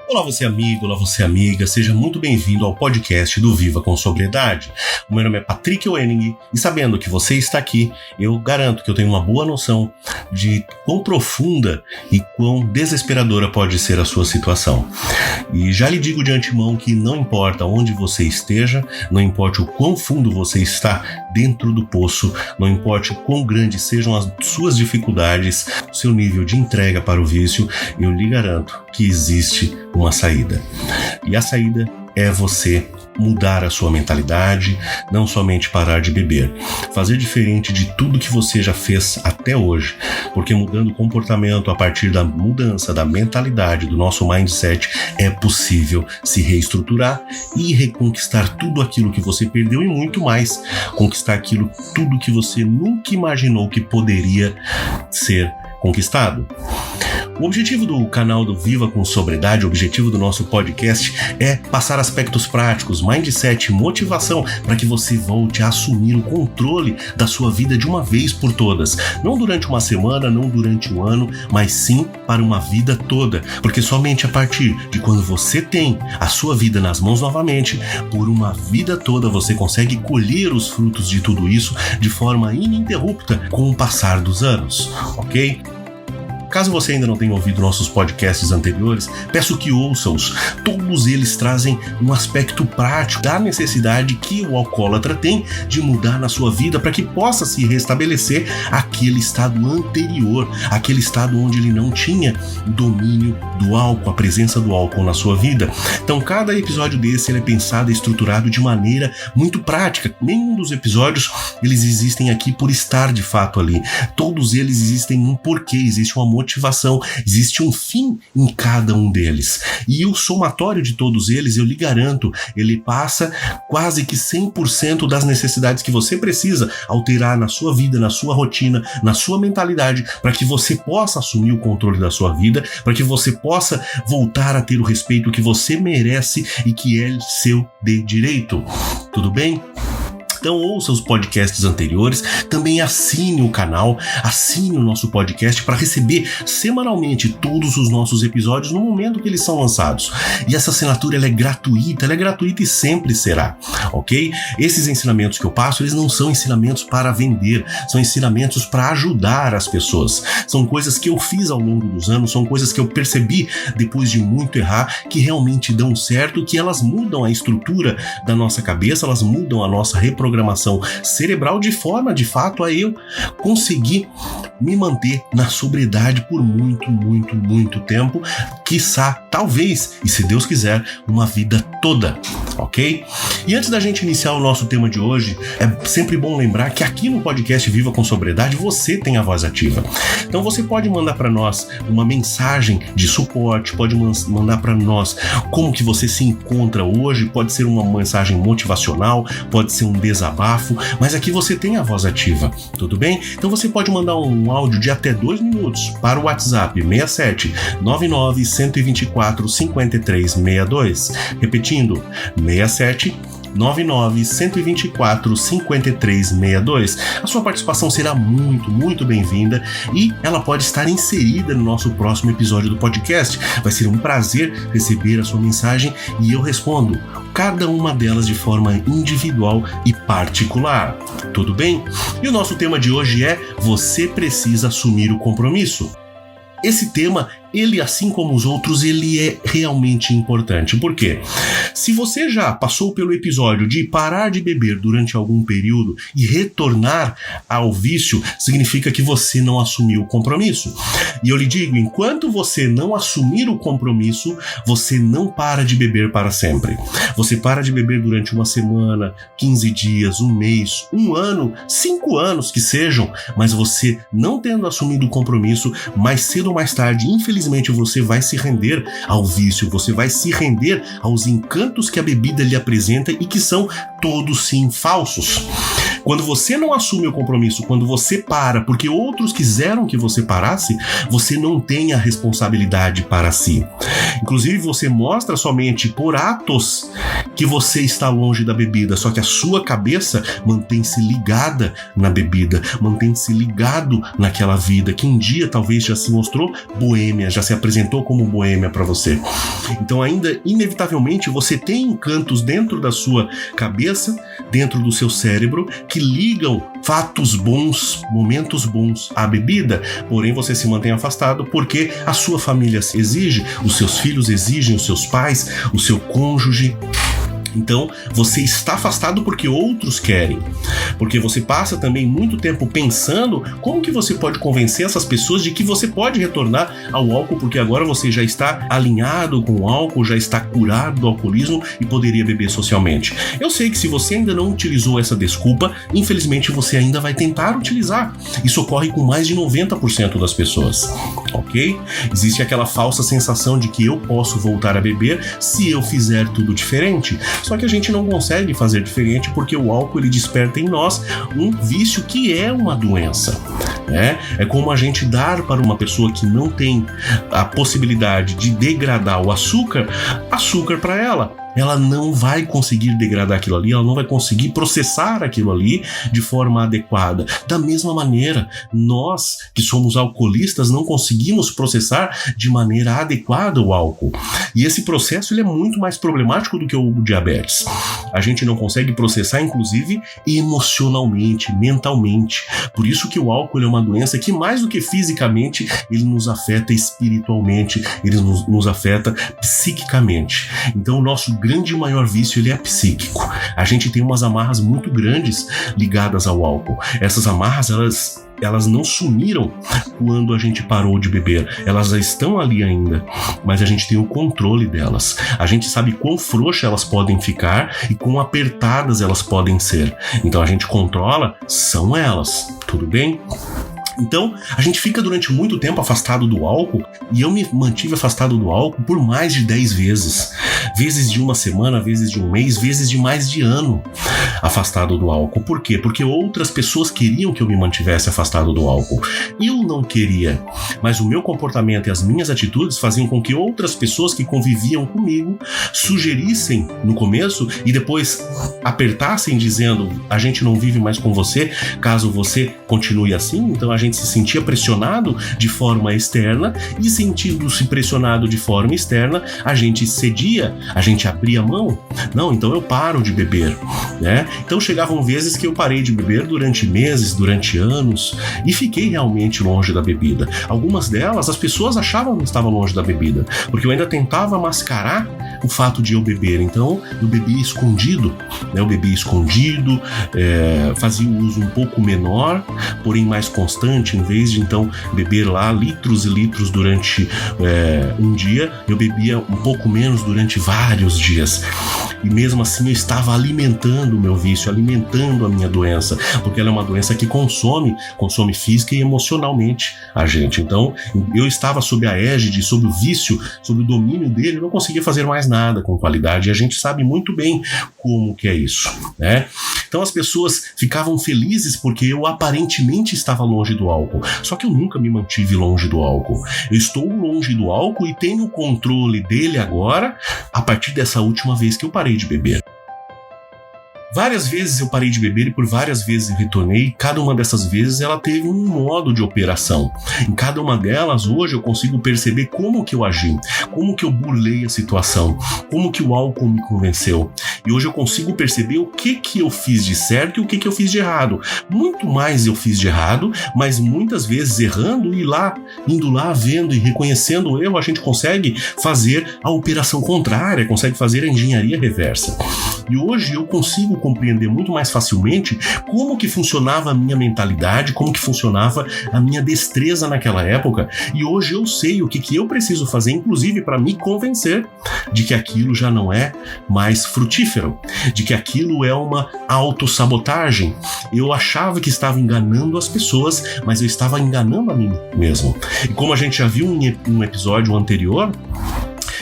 Olá você amigo, olá você amiga, seja muito bem-vindo ao podcast do Viva com Sobriedade. O meu nome é Patrick Wenning e sabendo que você está aqui, eu garanto que eu tenho uma boa noção de quão profunda e quão desesperadora pode ser a sua situação. E já lhe digo de antemão que não importa onde você esteja, não importa o quão fundo você está dentro do poço, não importa o quão grandes sejam as suas dificuldades, o seu nível de entrega para o vício, eu lhe garanto que existe uma saída. E a saída é você mudar a sua mentalidade, não somente parar de beber, fazer diferente de tudo que você já fez até hoje, porque mudando o comportamento a partir da mudança da mentalidade, do nosso mindset, é possível se reestruturar e reconquistar tudo aquilo que você perdeu e muito mais, conquistar tudo que você nunca imaginou que poderia ser conquistado. O objetivo do canal do Viva com Sobriedade, o objetivo do nosso podcast é passar aspectos práticos, mindset, motivação para que você volte a assumir o controle da sua vida de uma vez por todas. Não durante uma semana, não durante um ano, mas sim para uma vida toda. Porque somente a partir de quando você tem a sua vida nas mãos novamente, por uma vida toda você consegue colher os frutos de tudo isso de forma ininterrupta com o passar dos anos, ok? Caso você ainda não tenha ouvido nossos podcasts anteriores, peço que ouça-os. Todos eles trazem um aspecto prático da necessidade que o alcoólatra tem de mudar na sua vida para que possa se restabelecer aquele estado anterior, aquele estado onde ele não tinha domínio do álcool, a presença do álcool na sua vida. Então, cada episódio desse ele é pensado e estruturado de maneira muito prática. Nenhum dos episódios eles existem aqui por estar de fato ali. Todos eles existem um porquê, existe uma motivação, existe um fim em cada um deles. E o somatório de todos eles, eu lhe garanto, ele passa quase que 100% das necessidades que você precisa alterar na sua vida, na sua rotina, na sua mentalidade, para que você possa assumir o controle da sua vida, para que você possa voltar a ter o respeito que você merece e que é seu de direito. Tudo bem? Então ouça os podcasts anteriores, também assine o canal, assine o nosso podcast para receber semanalmente todos os nossos episódios no momento que eles são lançados. E essa assinatura ela é gratuita e sempre será, ok? Esses ensinamentos que eu passo, eles não são ensinamentos para vender, são ensinamentos para ajudar as pessoas. São coisas que eu fiz ao longo dos anos, são coisas que eu percebi depois de muito errar, que realmente dão certo, que elas mudam a estrutura da nossa cabeça, elas mudam a nossa reprogramação cerebral de forma, de fato, a eu conseguir me manter na sobriedade por muito tempo, quiçá, talvez, e se Deus quiser, uma vida toda, ok? E antes da gente iniciar o nosso tema de hoje, é sempre bom lembrar que aqui no podcast Viva com Sobriedade você tem a voz ativa. Então você pode mandar para nós uma mensagem de suporte, pode mandar para nós como que você se encontra hoje, pode ser uma mensagem motivacional, pode ser um desabafo, mas aqui você tem a voz ativa, tudo bem? Então você pode mandar um áudio de até 2 minutos para o WhatsApp 67 99 124 5362, repetindo 67 99 124 5362. A sua participação será muito bem-vinda e ela pode estar inserida no nosso próximo episódio do podcast. Vai ser um prazer receber a sua mensagem e eu respondo cada uma delas de forma individual e particular. Tudo bem? E o nosso tema de hoje é: você precisa assumir o compromisso. Esse tema, ele, assim como os outros, ele é realmente importante. Por quê? Se você já passou pelo episódio de parar de beber durante algum período e retornar ao vício, significa que você não assumiu o compromisso. E eu lhe digo, enquanto você não assumir o compromisso, você não para de beber para sempre. Você para de beber durante uma semana, 15 dias, um mês, um ano, 5 anos que sejam, mas você não tendo assumido o compromisso, mais cedo ou mais tarde, infelizmente, você vai se render ao vício, você vai se render aos encantos que a bebida lhe apresenta e que são todos sim falsos. Quando você não assume o compromisso, quando você para porque outros quiseram que você parasse, você não tem a responsabilidade para si. Inclusive, você mostra somente por atos que você está longe da bebida, só que a sua cabeça mantém-se ligada na bebida, mantém-se ligado naquela vida que um dia talvez já se mostrou boêmia, já se apresentou como boêmia para você. Então, ainda inevitavelmente, você tem encantos dentro da sua cabeça, dentro do seu cérebro, que ligam fatos bons, momentos bons à bebida, porém você se mantém afastado porque a sua família exige, os seus filhos exigem, os seus pais, o seu cônjuge. Então, você está afastado porque outros querem. Porque você passa também muito tempo pensando como que você pode convencer essas pessoas de que você pode retornar ao álcool, porque agora você já está alinhado com o álcool, já está curado do alcoolismo e poderia beber socialmente. Eu sei que se você ainda não utilizou essa desculpa, infelizmente você ainda vai tentar utilizar. Isso ocorre com mais de 90% das pessoas, ok? Existe aquela falsa sensação de que eu posso voltar a beber se eu fizer tudo diferente. Só que a gente não consegue fazer diferente porque o álcool ele desperta em nós um vício que é uma doença, né? É como a gente dar para uma pessoa que não tem a possibilidade de degradar o açúcar para ela. Ela não vai conseguir degradar aquilo ali, ela não vai conseguir processar aquilo ali de forma adequada. Da mesma maneira, nós que somos alcoolistas não conseguimos processar de maneira adequada o álcool. E esse processo ele é muito mais problemático do que o diabetes. A gente não consegue processar, inclusive, emocionalmente, mentalmente. Por isso que o álcool é uma doença que, mais do que fisicamente, ele nos afeta espiritualmente, ele nos afeta psiquicamente. Então, o nosso grande maior vício ele é psíquico. A gente tem umas amarras muito grandes ligadas ao álcool. Essas amarras, elas não sumiram quando a gente parou de beber. Elas já estão ali ainda, mas a gente tem o controle delas. A gente sabe quão frouxas elas podem ficar e quão apertadas elas podem ser. Então a gente controla, são elas. Tudo bem? Então, a gente fica durante muito tempo afastado do álcool, e eu me mantive afastado do álcool por mais de 10 vezes. Vezes de uma semana, vezes de um mês, vezes de mais de ano afastado do álcool. Por quê? Porque outras pessoas queriam que eu me mantivesse afastado do álcool. Eu não queria, mas o meu comportamento e as minhas atitudes faziam com que outras pessoas que conviviam comigo sugerissem no começo e depois apertassem dizendo: a gente não vive mais com você, caso você continue assim. Então a gente se sentia pressionado de forma externa, e sentindo-se pressionado de forma externa, a gente cedia, a gente abria mão. Não, então eu paro de beber, né? Então chegavam vezes que eu parei de beber durante meses, durante anos, e fiquei realmente longe da bebida. Algumas delas, as pessoas achavam que eu estava longe da bebida, porque eu ainda tentava mascarar o fato de eu beber. Então eu bebia escondido, né? Eu bebia escondido, fazia o uso um pouco menor, porém mais constante. Em vez de então beber lá litros e litros durante um dia, eu bebia um pouco menos durante vários dias. E mesmo assim eu estava alimentando o meu vício, alimentando a minha doença, porque ela é uma doença que consome física e emocionalmente a gente. Então eu estava sob a égide, sob o vício, sob o domínio dele, eu não conseguia fazer mais nada com qualidade, e a gente sabe muito bem como que é isso, né? Então as pessoas ficavam felizes porque eu aparentemente estava longe do álcool, só que eu nunca me mantive longe do álcool. Eu estou longe do álcool e tenho o controle dele agora, a partir dessa última vez que eu parei de beber. Várias vezes eu parei de beber e por várias vezes eu retornei. Cada uma dessas vezes ela teve um modo de operação. Em cada uma delas, hoje eu consigo perceber como que eu agi, como que eu burlei a situação, como que o álcool me convenceu. E hoje eu consigo perceber o que eu fiz de certo e o que eu fiz de errado. Muito mais eu fiz de errado, mas muitas vezes errando e indo lá, vendo e reconhecendo o erro, a gente consegue fazer a operação contrária, consegue fazer a engenharia reversa. E hoje eu consigo compreender muito mais facilmente como que funcionava a minha mentalidade, como que funcionava a minha destreza naquela época, e hoje eu sei o que eu preciso fazer, inclusive para me convencer de que aquilo já não é mais frutífero, de que aquilo é uma autossabotagem. Eu achava que estava enganando as pessoas, mas eu estava enganando a mim mesmo. E como a gente já viu em um episódio anterior,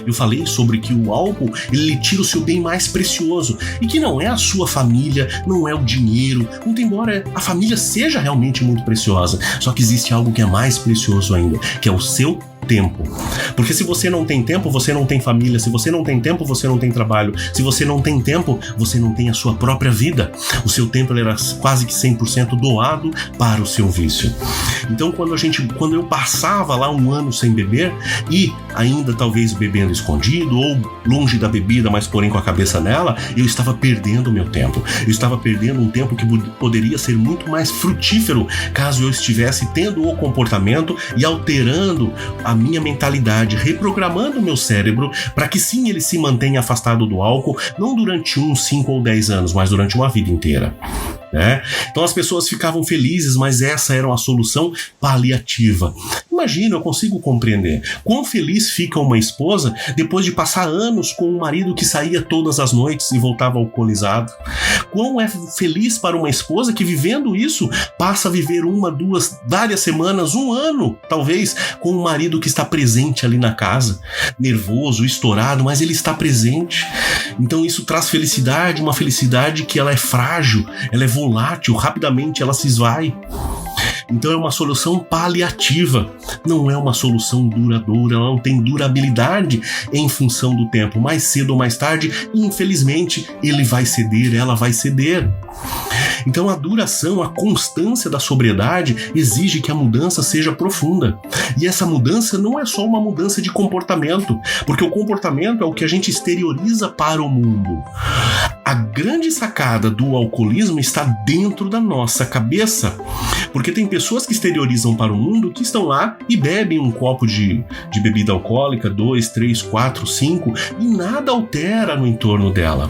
Eu falei sobre que o álcool, ele lhe tira o seu bem mais precioso, e que não é a sua família, não é o dinheiro, muito embora a família seja realmente muito preciosa, só que existe algo que é mais precioso ainda, que é o seu tempo. Porque se você não tem tempo, você não tem família. Se você não tem tempo, você não tem trabalho. Se você não tem tempo, você não tem a sua própria vida. O seu tempo ele era quase que 100% doado para o seu vício. Então quando eu passava lá um ano sem beber e ainda talvez bebendo escondido ou longe da bebida, mas porém com a cabeça nela, eu estava perdendo o meu tempo. Eu estava perdendo um tempo que poderia ser muito mais frutífero caso eu estivesse tendo o comportamento e alterando a minha mentalidade, reprogramando o meu cérebro para que sim, ele se mantenha afastado do álcool, não durante 1, 5 ou 10 anos, mas durante uma vida inteira. Então as pessoas ficavam felizes, mas essa era uma solução paliativa. Imagina, eu consigo compreender quão feliz fica uma esposa depois de passar anos com um marido que saía todas as noites e voltava alcoolizado. Quão é feliz para uma esposa que, vivendo isso, passa a viver 1, 2, várias semanas, 1 ano, talvez, com um marido que está presente ali na casa, nervoso, estourado, mas ele está presente. Então isso traz felicidade, uma felicidade que ela é frágil, ela é volátil, rapidamente ela se esvai. Então é uma solução paliativa, não é uma solução duradoura, ela não tem durabilidade em função do tempo. Mais cedo ou mais tarde, infelizmente, ele vai ceder, ela vai ceder. Então a duração, a constância da sobriedade exige que a mudança seja profunda. E essa mudança não é só uma mudança de comportamento, porque o comportamento é o que a gente exterioriza para o mundo. A grande sacada do alcoolismo está dentro da nossa cabeça, porque tem pessoas que exteriorizam para o mundo que estão lá e bebem um copo de bebida alcoólica, 2, 3, 4, 5, e nada altera no entorno dela.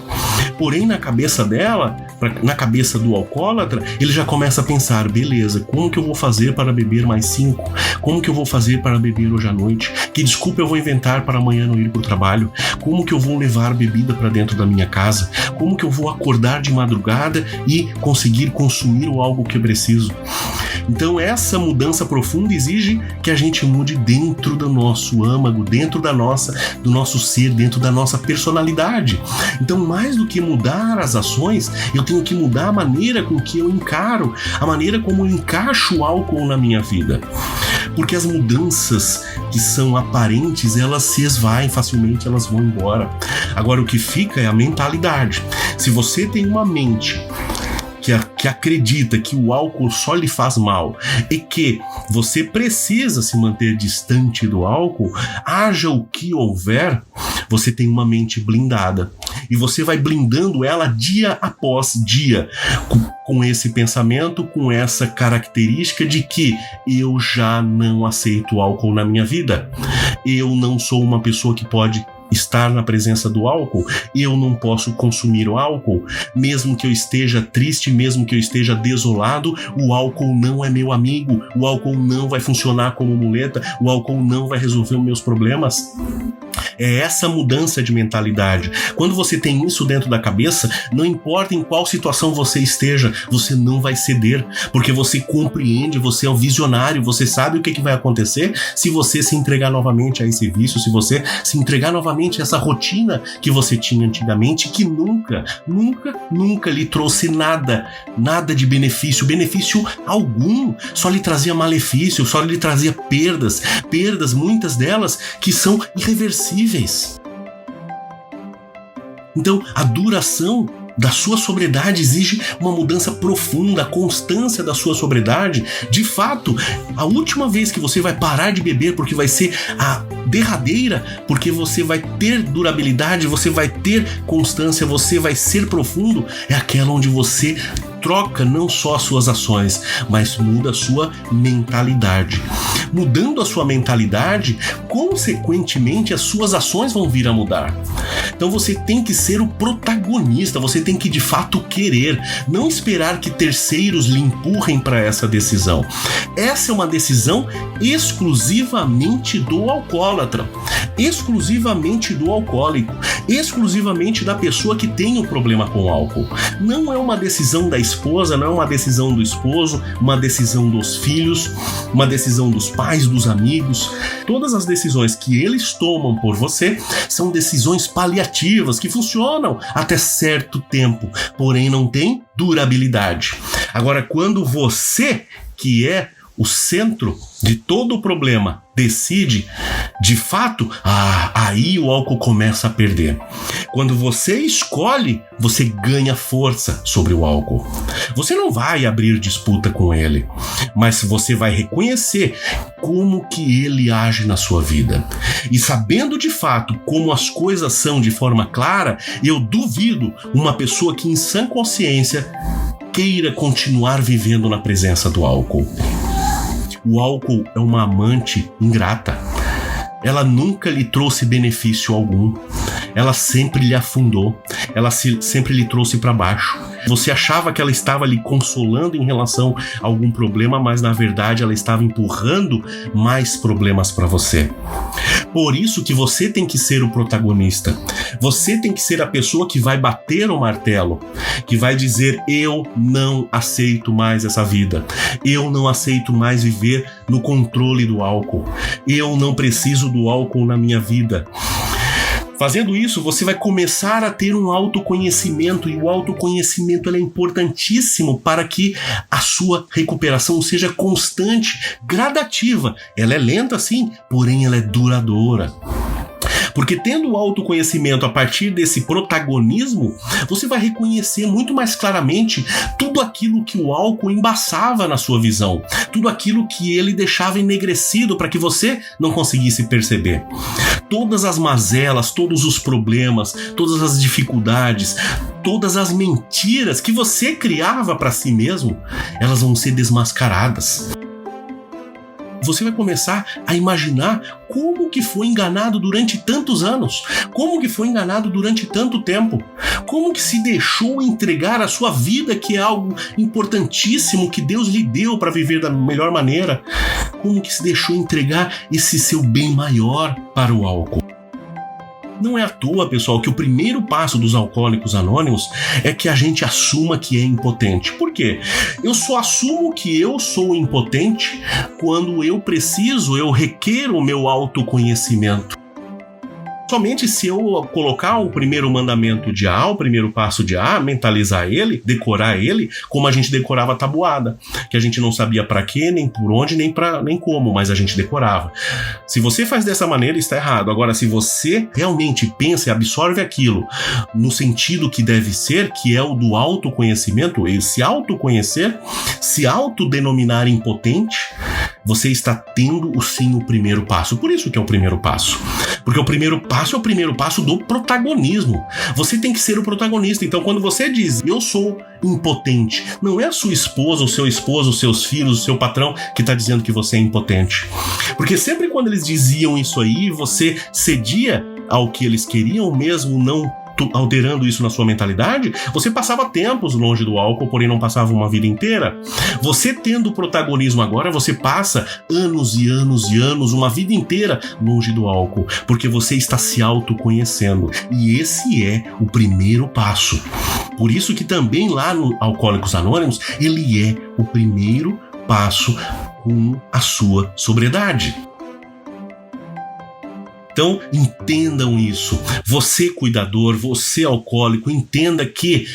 Porém, na cabeça dela, na cabeça do alcoólatra, ele já começa a pensar, beleza, como que eu vou fazer para beber mais 5? Como que eu vou fazer para beber hoje à noite? Que desculpa eu vou inventar para amanhã não ir para o trabalho? Como que eu vou levar bebida para dentro da minha casa? Como que eu vou acordar de madrugada e conseguir consumir o algo que eu preciso? Então essa mudança profunda exige que a gente mude dentro do nosso âmago, dentro do nosso ser, dentro da nossa personalidade. Então, mais do que mudar as ações, eu tenho que mudar a maneira com que eu encaro, a maneira como eu encaixo o álcool na minha vida. Porque as mudanças que são aparentes, elas se esvaem facilmente, elas vão embora. Agora, o que fica é a mentalidade. Se você tem uma mente que acredita que o álcool só lhe faz mal e que você precisa se manter distante do álcool, haja o que houver, você tem uma mente blindada. E você vai blindando ela dia após dia, com esse pensamento, com essa característica de que eu já não aceito álcool na minha vida. Eu não sou uma pessoa que pode estar na presença do álcool, eu não posso consumir o álcool, mesmo que eu esteja triste, mesmo que eu esteja desolado, o álcool não é meu amigo, o álcool não vai funcionar como muleta, o álcool não vai resolver os meus problemas. É essa mudança de mentalidade. Quando você tem isso dentro da cabeça, não importa em qual situação você esteja, você não vai ceder, porque você compreende, você é um visionário, você sabe o que vai acontecer se você se entregar novamente a esse vício, se você se entregar novamente a essa rotina que você tinha antigamente, que nunca lhe trouxe nada de benefício algum, só lhe trazia malefício, só lhe trazia perdas, muitas delas que são irreversíveis. Então, a duração da sua sobriedade exige uma mudança profunda, a constância da sua sobriedade. De fato, a última vez que você vai parar de beber, porque vai ser a derradeira, porque você vai ter durabilidade, você vai ter constância, você vai ser profundo, é aquela onde você troca não só as suas ações, mas muda a sua mentalidade. Mudando a sua mentalidade, consequentemente, as suas ações vão vir a mudar. Então você tem que ser o protagonista, você tem que de fato querer, não esperar que terceiros lhe empurrem para essa decisão. Essa é uma decisão exclusivamente do alcoólatra, exclusivamente do alcoólico, exclusivamente da pessoa que tem um problema com álcool. Não é uma decisão da esposa, esposa, não é uma decisão do esposo, uma decisão dos filhos, uma decisão dos pais, dos amigos. Todas as decisões que eles tomam por você são decisões paliativas que funcionam até certo tempo, porém não têm durabilidade. Agora, quando você, que é o centro de todo o problema, decide, de fato, aí o álcool começa a perder. Quando você escolhe, você ganha força sobre o álcool. Você não vai abrir disputa com ele, mas você vai reconhecer como que ele age na sua vida. E sabendo de fato como as coisas são de forma clara, eu duvido uma pessoa que em sã consciência queira continuar vivendo na presença do álcool. O álcool é uma amante ingrata. Ela nunca lhe trouxe benefício algum. Ela sempre lhe afundou. Ela sempre lhe trouxe para baixo. Você achava que ela estava lhe consolando em relação a algum problema, mas na verdade ela estava empurrando mais problemas para você. Por isso que você tem que ser o protagonista. Você tem que ser a pessoa que vai bater o martelo, que vai dizer: eu não aceito mais essa vida. Eu não aceito mais viver no controle do álcool. Eu não preciso do álcool na minha vida. Fazendo isso, você vai começar a ter um autoconhecimento, e o autoconhecimento ele é importantíssimo para que a sua recuperação seja constante, gradativa. Ela é lenta, sim, porém ela é duradoura. Porque tendo o autoconhecimento a partir desse protagonismo, você vai reconhecer muito mais claramente tudo aquilo que o álcool embaçava na sua visão, tudo aquilo que ele deixava enegrecido para que você não conseguisse perceber. Todas as mazelas, todos os problemas, todas as dificuldades, todas as mentiras que você criava para si mesmo, elas vão ser desmascaradas. Você vai começar a imaginar como que foi enganado durante tantos anos, como que foi enganado durante tanto tempo, como que se deixou entregar a sua vida, que é algo importantíssimo que Deus lhe deu para viver da melhor maneira, como que se deixou entregar esse seu bem maior para o álcool. Não é à toa, pessoal, que o primeiro passo dos Alcoólicos Anônimos é que a gente assuma que é impotente. Por quê? Eu só assumo que eu sou impotente quando eu requeiro o meu autoconhecimento. Somente se eu colocar o primeiro mandamento de A, o primeiro passo de A, mentalizar ele, decorar ele, como a gente decorava a tabuada, que a gente não sabia para quê, nem por onde, nem como, mas a gente decorava. Se você faz dessa maneira, está errado. Agora, se você realmente pensa e absorve aquilo no sentido que deve ser, que é o do autoconhecimento, se autoconhecer, se autodenominar impotente, você está tendo sim o primeiro passo. Por isso que é o primeiro passo. Porque o primeiro passo é o primeiro passo do protagonismo. Você tem que ser o protagonista. Então, quando você diz, eu sou impotente, não é a sua esposa, o seu esposo, os seus filhos, o seu patrão que está dizendo que você é impotente. Porque sempre quando eles diziam isso aí, você cedia ao que eles queriam, mesmo não alterando isso na sua mentalidade, você passava tempos longe do álcool, porém não passava uma vida inteira. Você tendo protagonismo agora, você passa anos e anos e anos, uma vida inteira longe do álcool, porque você está se autoconhecendo. E esse é o primeiro passo. Por isso que também lá no Alcoólicos Anônimos, ele é o primeiro passo com a sua sobriedade. Então, entendam isso. Você, cuidador, você, alcoólico, entenda que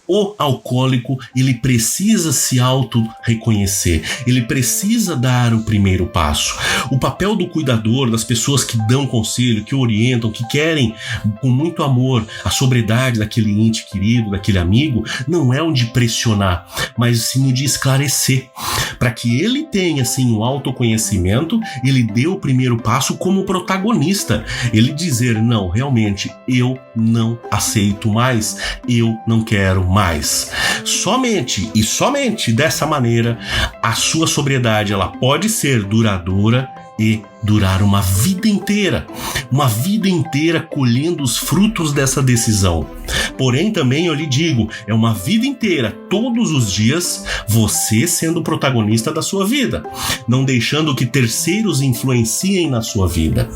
o alcoólico, ele precisa se auto-reconhecer, ele precisa dar o primeiro passo. O papel do cuidador, das pessoas que dão conselho, que orientam, que querem com muito amor a sobriedade daquele ente querido, daquele amigo, não é o de pressionar, mas sim o de esclarecer, para que ele tenha sim o autoconhecimento, ele dê o primeiro passo como protagonista, ele dizer, não, realmente, eu não aceito mais, eu não quero mais. Somente e somente dessa maneira a sua sobriedade ela pode ser duradoura e durar uma vida inteira colhendo os frutos dessa decisão. Porém, também eu lhe digo, é uma vida inteira, todos os dias, você sendo o protagonista da sua vida, não deixando que terceiros influenciem na sua vida.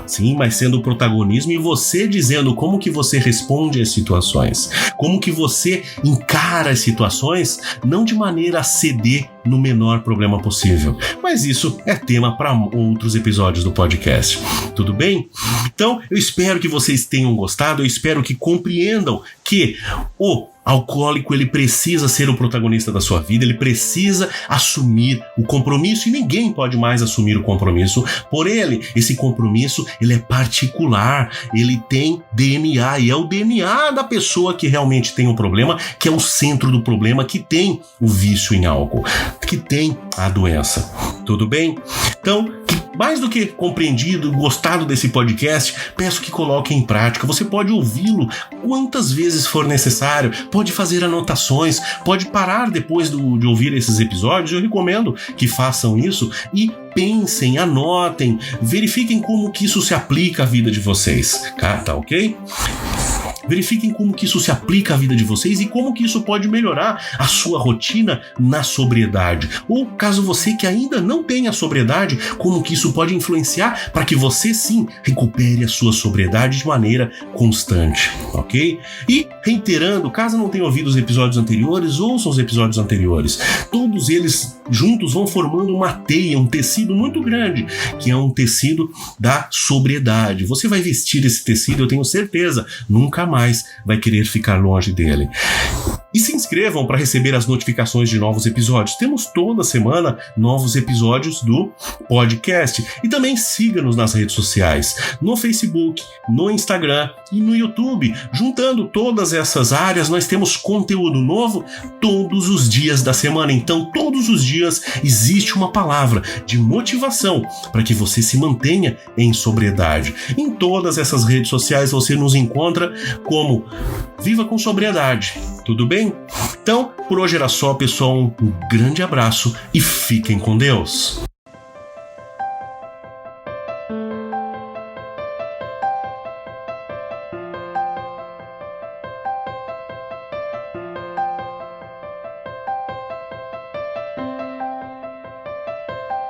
Sim, mas sendo o protagonismo e você dizendo como que você responde às situações, como que você encara as situações, não de maneira a ceder no menor problema possível. Mas isso é tema para outros episódios do podcast. Tudo bem? Então, eu espero que vocês tenham gostado, eu espero que compreendam que o alcoólico, ele precisa ser o protagonista da sua vida, ele precisa assumir o compromisso e ninguém pode mais assumir o compromisso por ele. Esse compromisso, ele é particular, ele tem DNA e é o DNA da pessoa que realmente tem o problema, que é o centro do problema, que tem o vício em álcool, que tem a doença. Tudo bem? Então, mais do que compreendido, gostado desse podcast, peço que coloque em prática. Você pode ouvi-lo quantas vezes for necessário, pode fazer anotações, pode parar depois de ouvir esses episódios. Eu recomendo que façam isso e pensem, anotem, verifiquem como que isso se aplica à vida de vocês. Tá ok? Verifiquem como que isso se aplica à vida de vocês e como que isso pode melhorar a sua rotina na sobriedade. Ou caso você que ainda não tenha sobriedade, como que isso pode influenciar para que você sim recupere a sua sobriedade de maneira constante, ok? E reiterando, caso não tenha ouvido os episódios anteriores, ouçam os episódios anteriores. Todos eles juntos vão formando uma teia, um tecido muito grande, que é um tecido da sobriedade. Você vai vestir esse tecido, eu tenho certeza, nunca mais vai querer ficar longe dele. E se inscrevam para receber as notificações de novos episódios. Temos toda semana novos episódios do podcast. E também siga-nos nas redes sociais, no Facebook, no Instagram e no YouTube. Juntando todas essas áreas, nós temos conteúdo novo todos os dias da semana. Então, todos os dias existe uma palavra de motivação para que você se mantenha em sobriedade. Em todas essas redes sociais você nos encontra como Viva com Sobriedade. Tudo bem? Então, por hoje era só, pessoal. Um grande abraço e fiquem com Deus.